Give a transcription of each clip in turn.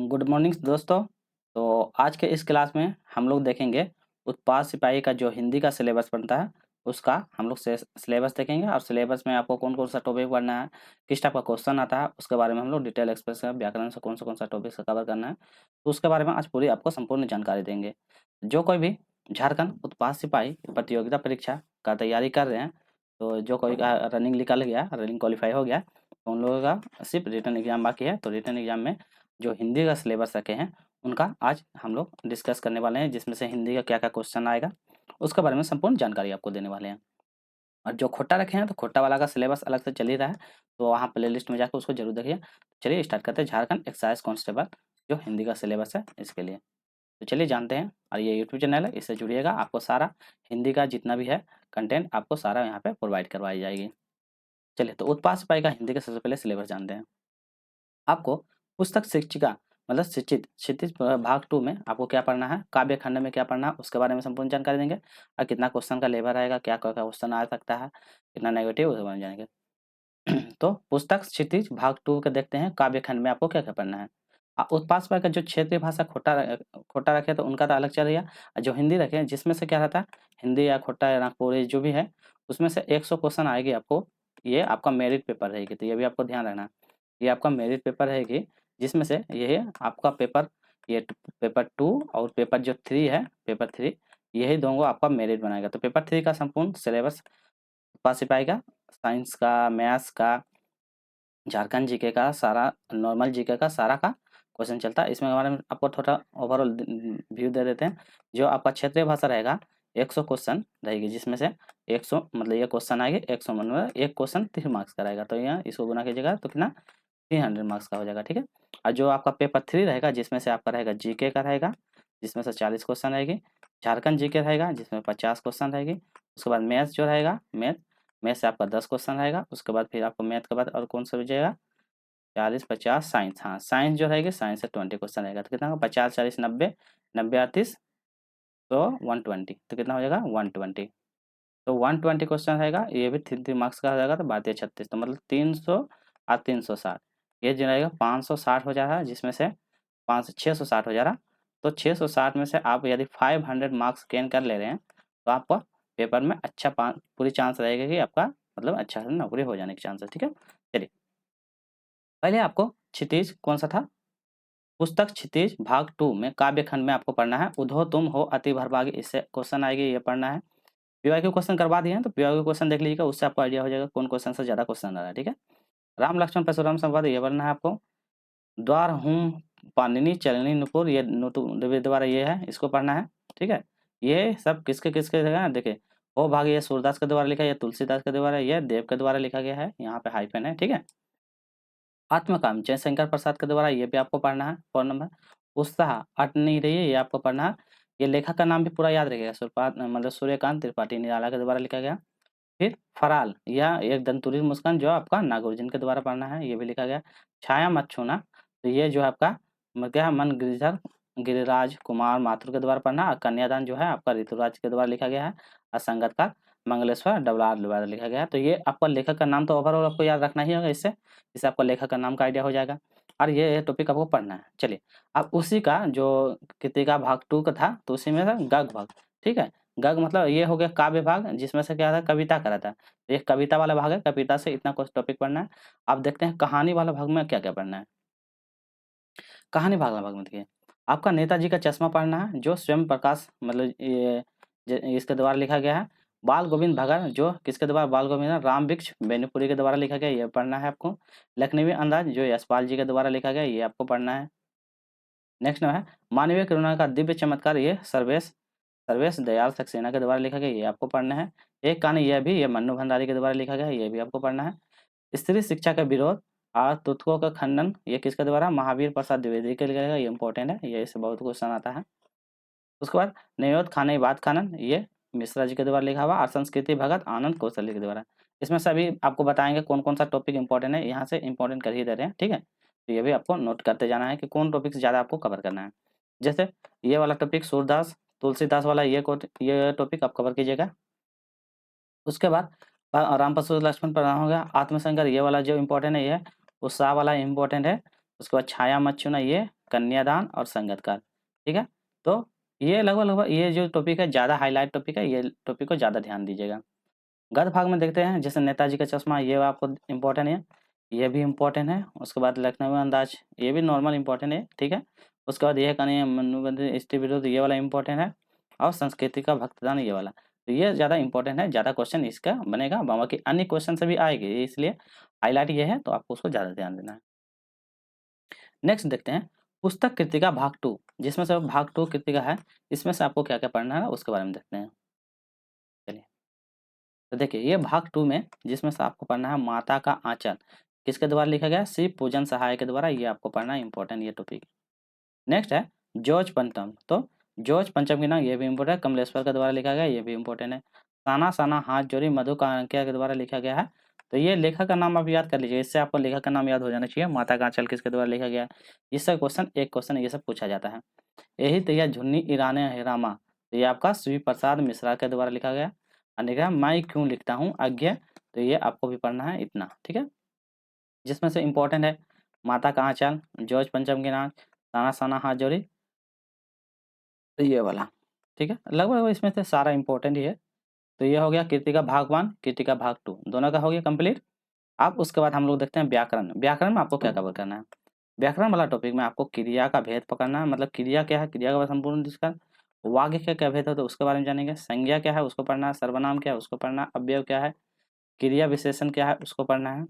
Good morning दोस्तों। तो आज के इस क्लास में हम लोग देखेंगे उत्पाद सिपाही का जो हिंदी का सिलेबस बनता है उसका हम लोग सिलेबस देखेंगे और सिलेबस में आपको कौन कौन सा टॉपिक पढ़ना है, किस टाइप का क्वेश्चन आता है उसके बारे में हम लोग डिटेल एक्सप्रेशन व्याकरण से कौन सा टॉपिक से कवर करना है, तो उसके बारे में आज पूरी आपको संपूर्ण जानकारी देंगे। जो कोई भी झारखंड उत्पाद सिपाही प्रतियोगिता परीक्षा का तैयारी कर रहे हैं, तो जो कोई का रनिंग निकल गया, रनिंग क्वालिफाई हो गया, तो उन लोगों का सिर्फ रिटर्न एग्जाम बाकी है। तो रिटर्न एग्जाम में जो हिंदी का सिलेबस रखे हैं उनका आज हम लोग डिस्कस करने वाले हैं, जिसमें से हिंदी का क्या क्या क्वेश्चन आएगा उसके बारे में संपूर्ण जानकारी आपको देने वाले हैं। और जो खोटा रखे हैं तो खोटा वाला का सिलेबस अलग से चल ही रहा है, तो वहाँ प्ले लिस्ट में जाकर उसको जरूर देखिए। चलिए स्टार्ट करते हैं झारखंड एक्साइज कांस्टेबल जो हिंदी का सिलेबस है इसके लिए। तो चलिए जानते हैं। और ये यूट्यूब चैनल है, इससे जुड़िएगा, आपको सारा हिंदी का जितना भी है कंटेंट आपको सारा यहाँ पे प्रोवाइड करवाई जाएगी। चलिए तो उत्पाद सिपाही का हिंदी का सबसे पहले सिलेबस जानते हैं। आपको पुस्तक शिक्षिका मतलब शिक्षित क्षितिज भाग 2 में आपको क्या पढ़ना है, काव्य खंड में क्या पढ़ना है उसके बारे में संपूर्ण जानकारी देंगे। और कितना क्वेश्चन का लेवल रहेगा, क्या क्या क्वेश्चन आ सकता है, कितना नेगेटिव उसके बारे में जानेंगे। तो पुस्तक क्षितिज भाग 2 के देखते हैं, काव्य खंड में आपको क्या क्या पढ़ना है। उत्पाद सिपाही का जो क्षेत्रीय भाषा खोटा रखे तो उनका तो अलग चल गया। जो हिंदी रखे जिसमें से क्या रहता है, हिंदी या खोटा या नागपुरी जो भी है उसमें से 100 क्वेश्चन आएगी आपको। ये आपका मेरिट पेपर रहेगी, तो ये भी आपको ध्यान रखना। ये आपका मेरिट पेपर रहेगी, जिसमें से ये आपका पेपर, ये पेपर 2 और पेपर जो 3 है, पेपर 3, यही दोनों आपका मेरिट बनाएगा। तो पेपर 3 का संपूर्ण सिलेबस उत्पाद सिपाही का साइंस का, मैथ्स का, झारखंड जीके का सारा, नॉर्मल जीके का सारा का क्वेश्चन चलता है। इसमें हमारे में आपको थोड़ा ओवरऑल व्यू दे देते हैं। जो आपका क्षेत्रीय भाषा रहेगा 100 क्वेश्चन रहेगी, जिसमें से 100 मतलब ये क्वेश्चन आएगी 100 मतलब एक क्वेश्चन 3 मार्क्स का रहेगा। तो यहाँ इसको गुना कीजिएगा तो कितना 300 मार्क्स का हो जाएगा, ठीक है। और जो आपका पेपर 3 रहेगा जिसमें से आपका रहेगा जीके का रहेगा, जिसमें से 40 क्वेश्चन रहेगी। झारखंड जीके रहेगा जिसमें 50 क्वेश्चन रहेगी। उसके बाद मैथ्स जो रहेगा, मैथ से आपका 10 क्वेश्चन रहेगा। उसके बाद फिर आपको मैथ के बाद और कौन सा बचेगा, 40 50 साइंस, हाँ साइंस जो रहेगी साइंस से 20 क्वेश्चन रहेगा। तो कितना होगा 50 40 90 90 38 तो 120, तो कितना हो जाएगा 120। तो 120 क्वेश्चन रहेगा, ये भी 3 मार्क्स का हो जाएगा। तो 32 36 तो मतलब 300 और 360, ये जो रहेगा 560 हो जा रहा है, जिसमें से 660 हो जा रहा। तो 660 में से आप यदि 500 मार्क्स गेन कर ले रहे हैं तो आपका पेपर में अच्छा पूरी चांस रहेगा कि आपका मतलब अच्छा से नौकरी हो जाने की चांस है, ठीक है। चलिए पहले आपको क्षितिज कौन सा था, पुस्तक क्षितिज भाग 2 में काव्य खंड में आपको पढ़ना है उधो तुम हो अति भरभागी, इससे क्वेश्चन आएगी, ये पढ़ना है। पीवाईक्यू क्वेश्चन करवा दिए हैं, तो पीवाईक्यू क्वेश्चन देख लीजिएगा, उससे आपको आइडिया हो जाएगा कौन क्वेश्चन से ज्यादा क्वेश्चन आ रहा है, ठीक है। राम लक्ष्मण परशुराम संवाद ये पढ़ना है आपको। द्वार हूँ पानिनी चलनी नुपुर, ये द्वारा ये है, इसको पढ़ना है, ठीक है। ये सब किसके किसके जगह देखिए, ओ भाग ये सूरदास के द्वारा लिखा है, ये तुलसीदास के द्वारा, ये देव के द्वारा लिखा गया है, यहाँ पे हाइफन है, ठीक है। आत्मकाम जयशंकर प्रसाद के द्वारा, ये भी आपको पढ़ना है। 4 नंबर उत्साह अट नहीं रही है, ये आपको पढ़ना है। ये लेखक का नाम भी पूरा याद रखिएगा, मतलब सूर्यकांत त्रिपाठी निराला के द्वारा लिखा गया। फिर फराल या एक दंतुरी मुस्कान जो आपका नागौरजिन के द्वारा पढ़ना है, ये भी लिखा गया। छाया मत छूना, तो ये जो है आपका क्या मन गिरिधर गिरिराज कुमार माथुर के द्वारा पढ़ना। और कन्यादान जो है आपका ऋतुराज के द्वारा लिखा गया है। और संगतकार मंगलेश्वर डबलार द्वारा लिखा गया है। तो ये आपका लेखक का नाम तो ओवरऑल आपको याद रखना ही होगा, इससे आपको लेखक का नाम का आइडिया हो जाएगा। और ये टॉपिक आपको पढ़ना है। चलिए अब उसी का जो कृतिका भाग 2 का था, तो उसी में था गग भाग, ठीक है। गग मतलब ये हो गया काव्य भाग, जिसमें से क्या था कविता का रहता है। ये कविता वाला भाग है, कविता से इतना कुछ टॉपिक पढ़ना है। आप देखते हैं कहानी वाला भाग में क्या क्या पढ़ना है। कहानी भाग में देखिए, आपका नेताजी का चश्मा पढ़ना है, जो स्वयं प्रकाश मतलब ये इसके द्वारा लिखा गया है। बाल गोविंद भगर जो किसके द्वारा, बाल गोविंद राम वृक्ष बेनीपुरी के द्वारा लिखा गया, ये पढ़ना है आपको। लखनवी अंदाज जो यशपाल जी के द्वारा लिखा गया, ये आपको पढ़ना है। नेक्स्ट है मानवीय करुणा का दिव्य चमत्कार, ये सर्वेश सर्वेश दयाल सक्सेना के द्वारा लिखा गया, ये आपको पढ़ना है। एक कहानी यह भी, ये मन्नू भंडारी के द्वारा लिखा गया, ये भी आपको पढ़ना है। स्त्री शिक्षा का विरोध और तुतकों का खंडन, ये किसके द्वारा, महावीर प्रसाद द्विवेदी के लिखा गया, ये इंपॉर्टेंट है, ये इससे बहुत क्वेश्चन आता है। उसके बाद नयोद खाने बात खानन, ये मिश्रा जी के द्वारा लिखा हुआ। और संस्कृति भगत आनंद कौशल्य के द्वारा। इसमें सभी आपको बताएंगे कौन कौन सा टॉपिक इंपॉर्टेंट है, यहाँ से इंपॉर्टेंट कर ही दे रहे हैं, ठीक है। तो ये भी आपको नोट करते जाना है कि कौन टॉपिक से ज़्यादा आपको कवर करना है। जैसे ये वाला टॉपिक सूरदास तुलसीदास वाला, ये टॉपिक आप कवर कीजिएगा। उसके बाद राम पशु लक्ष्मण प्रणाम हो गया। आत्मसंकर ये वाला जो इम्पोर्टेंट है, ये उत्साह वाला इम्पोर्टेंट है। उसके बाद छाया मत छूना, ये कन्यादान और संगतकार, ठीक है। तो ये लगभग ये जो टॉपिक है ज़्यादा हाईलाइट टॉपिक है, ये टॉपिक को ज़्यादा ध्यान दीजिएगा। गद्य भाग में देखते हैं, जैसे नेताजी का चश्मा, ये आपको इम्पोर्टेंट है, ये भी इम्पोर्टेंट है। उसके बाद लखनऊ अंदाज, ये भी नॉर्मल इम्पोर्टेंट है, ठीक है। उसके बाद यह कहानी मनुबंध स्त्री विरुद्ध, ये वाला इम्पोर्टेंट है। और संस्कृति का भक्तदान, ये वाला, तो ये ज़्यादा इंपॉर्टेंट है, ज़्यादा क्वेश्चन इसका बनेगा। बाकी अन्य क्वेश्चन से भी आएगी, इसलिए हाईलाइट ये है, तो आपको उसको ज़्यादा ध्यान देना है। नेक्स्ट देखते हैं पुस्तक कृतिका भाग 2, जिसमें से भाग 2 कृतिका है, इसमें से आपको क्या क्या पढ़ना है उसके बारे में देखते हैं। चलिए, तो देखिए ये भाग 2 में जिसमें से आपको पढ़ना है माता का आंचल, किसके द्वारा लिखा गया, श्री पूजन सहाय के द्वारा, ये आपको पढ़ना है, इंपॉर्टेंट ये टॉपिक। नेक्स्ट है जॉर्ज पंचम, तो जॉर्ज पंचम की नाम, ये भी इम्पोर्टेंट है, कमलेश्वर के द्वारा लिखा गया, ये भी इम्पोर्टेंट है। साना साना हाथ जोड़ी मधु कांकिया के द्वारा लिखा गया है, तो ये लेखक का नाम आप याद कर लीजिए, इससे आपको लेखक का नाम याद हो जाना चाहिए। माता का आंचल किसके द्वारा लिखा गया है, इससे क्वेश्चन एक क्वेश्चन ये सब पूछा जाता है। यही तो यह झुन्नी ईराने हेरामा, तो ये आपका शिव प्रसाद मिश्रा के द्वारा लिखा गया। अनेका मैं क्यों लिखता हूँ आज्ञा, तो ये आपको भी पढ़ना है इतना, ठीक है। जिसमें से इम्पोर्टेंट है माता का आंचल, जॉर्ज पंचम की नाम, साना साना हाथ जोड़ी, तो ये वाला, ठीक है। लगभग इसमें से सारा इंपॉर्टेंट ही है। तो ये हो गया कृतिका भाग 1, कृतिका भाग 2, दोनों का हो गया कंप्लीट। अब उसके बाद हम लोग देखते हैं व्याकरण। व्याकरण में आपको क्या कवर करना है, व्याकरण वाला टॉपिक में आपको क्रिया का भेद पकड़ना है, मतलब क्रिया क्या है, क्रिया का संपूर्ण डिस्कस, वाक्य का क्या भेद होता है उसके बारे में जानेंगे, संज्ञा क्या है उसको पढ़ना है, सर्वनाम क्या है उसको पढ़ना है, अव्यय क्या है, क्रिया विशेषण क्या है उसको पढ़ना है,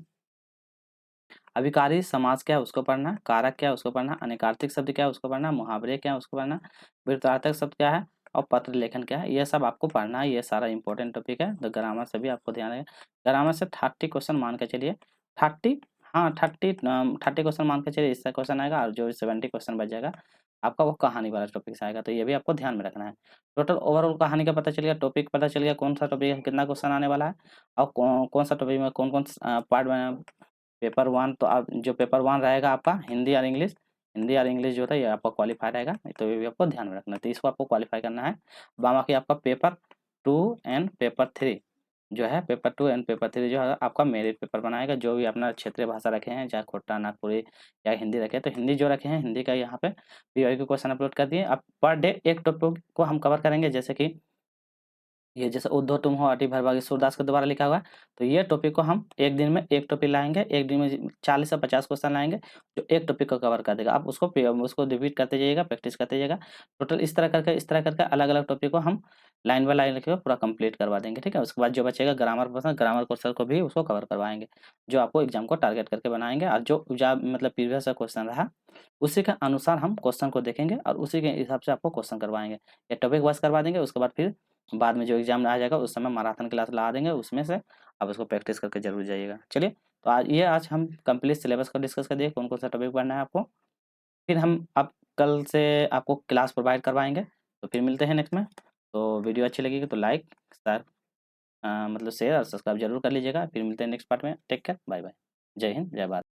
अभिकारी समास क्या है उसको पढ़ना है, कारक क्या है उसको पढ़ना है, अनेकार्थिक शब्द क्या है उसको पढ़ना है, मुहावरे क्या है उसको पढ़ना है, वृत्तार्थक शब्द क्या है, और पत्र लेखन क्या है, ये सब आपको पढ़ना है। ये सारा इंपॉर्टेंट टॉपिक है। तो ग्रामर से भी आपको ध्यान रखेगा, ग्रामर से 30 क्वेश्चन मान के चलिए, 30, हाँ 30 क्वेश्चन मान के चलिए, इससे क्वेश्चन आएगा, और जो 70 क्वेश्चन बच जाएगा आपका वो कहानी वाला टॉपिक से आएगा। तो ये भी आपको ध्यान में रखना है। टोटल ओवरऑल कहानी का पता चल गया, टॉपिक पता चल गया, कौन सा टॉपिक है, कितना क्वेश्चन आने वाला है, और कौन सा टॉपिक में कौन कौन पार्ट में। पेपर 1 तो आप जो पेपर 1 रहेगा आपका हिंदी और इंग्लिश, हिंदी और इंग्लिश जो था ये आपका क्वालिफाई रहेगा, तो ये भी आपको ध्यान में रखना है। तो इसको आपको क्वालिफाई करना है। बाकी आपका पेपर 2 एंड पेपर 3 जो है, पेपर 2 एंड पेपर 3 जो है आपका मेरिट पेपर बनाएगा। जो भी अपना क्षेत्रीय भाषा रखे हैं, चाहे खोटा नागपुरी या हिंदी रखे, तो हिंदी जो रखे हैं हिंदी का यहाँ पे पीवाईक्यू क्वेश्चन अपलोड कर दिए। अब पर डे एक टॉपिक को हम कवर करेंगे, जैसे कि ये जैसे उद्धव तुम हो अति भरभागी सूरदास के द्वारा लिखा हुआ है, तो ये टॉपिक को हम एक दिन में एक टॉपिक लाएंगे, एक दिन में 40 से 50 क्वेश्चन लाएंगे जो एक टॉपिक को कवर कर देगा। आप उसको रिपीट करते जाइएगा, प्रैक्टिस करते जाइएगा। टोटल इस तरह करके अलग अलग टॉपिक को हम लाइन बाय लाइन लिखे पूरा कंप्लीट करवा देंगे, ठीक है। उसके बाद जो बचेगा ग्रामर क्वेश्चन, ग्रामर क्वेश्चन को भी उसको कवर करवाएंगे, जो आपको एग्जाम को टारगेट करके बनाएंगे। और जो मतलब प्रीवियस क्वेश्चन रहा उसी के अनुसार हम क्वेश्चन को देखेंगे और उसी के हिसाब से आपको क्वेश्चन करवाएंगे। ये टॉपिक वाइज करवा देंगे, उसके बाद फिर बाद में जो एग्जाम आ जाएगा उस समय मैराथन क्लास ला देंगे, उसमें से आप उसको प्रैक्टिस करके जरूर जाइएगा। चलिए, तो आज हम कंप्लीट सिलेबस को डिस्कस कर दिए, कौन कौन सा टॉपिक पढ़ना है आपको। फिर हम अब कल से आपको क्लास प्रोवाइड करवाएंगे। तो फिर मिलते हैं नेक्स्ट में। तो वीडियो अच्छी लगेगी तो लाइक शेयर मतलब शेयर और सब्सक्राइब जरूर कर लीजिएगा। फिर मिलते हैं नेक्स्ट पार्ट में। टेक केयर, बाय बाय, जय हिंद, जय भारत।